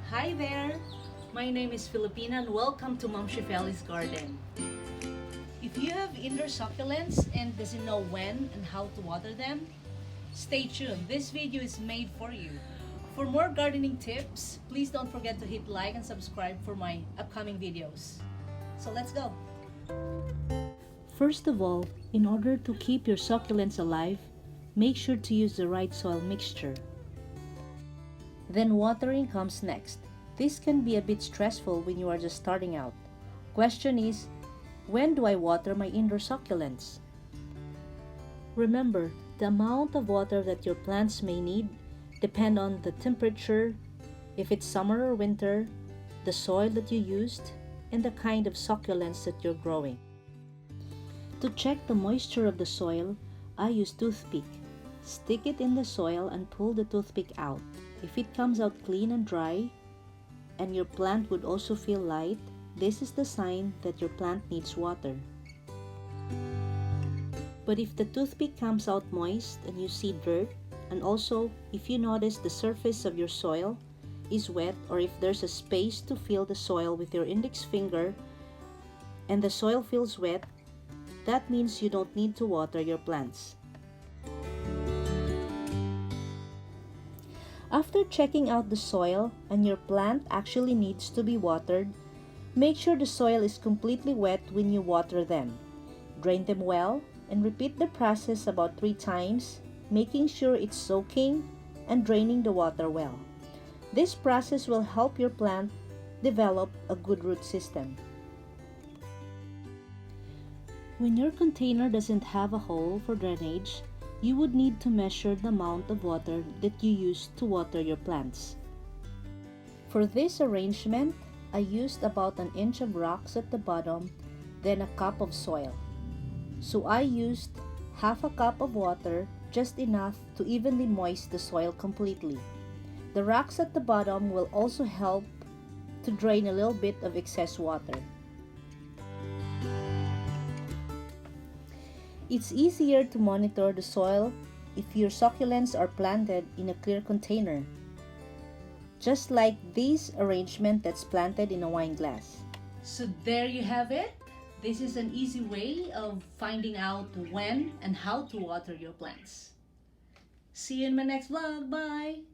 Hi there! My name is Filipina and welcome to Mom Shifeli's Garden. If you have indoor succulents and doesn't know when and how to water them, stay tuned. This video is made for you. For more gardening tips, please don't forget to hit like and subscribe for my upcoming videos. So let's go! First of all, in order to keep your succulents alive, make sure to use the right soil mixture. Then watering comes next. This can be a bit stressful when you are just starting out. Question is, when do I water my indoor succulents? Remember, the amount of water that your plants may need depend on the temperature, if it's summer or winter, the soil that you used, and the kind of succulents that you're growing. To check the moisture of the soil, I use toothpick. Stick it in the soil and pull the toothpick out. If it comes out clean and dry, and your plant would also feel light, this is the sign that your plant needs water. But if the toothpick comes out moist and you see dirt, and also if you notice the surface of your soil is wet, or if there's a space to feel the soil with your index finger and the soil feels wet, that means you don't need to water your plants. After checking out the soil and your plant actually needs to be watered, make sure the soil is completely wet when you water them. Drain them well and repeat the process about 3 times, making sure it's soaking and draining the water well. This process will help your plant develop a good root system. When your container doesn't have a hole for drainage, you would need to measure the amount of water that you use to water your plants. For this arrangement, I used about an inch of rocks at the bottom, then a cup of soil. So I used half a cup of water, just enough to evenly moist the soil completely. The rocks at the bottom will also help to drain a little bit of excess water. It's easier to monitor the soil if your succulents are planted in a clear container, just like this arrangement that's planted in a wine glass. So there you have it. This is an easy way of finding out when and how to water your plants. See you in my next vlog. Bye!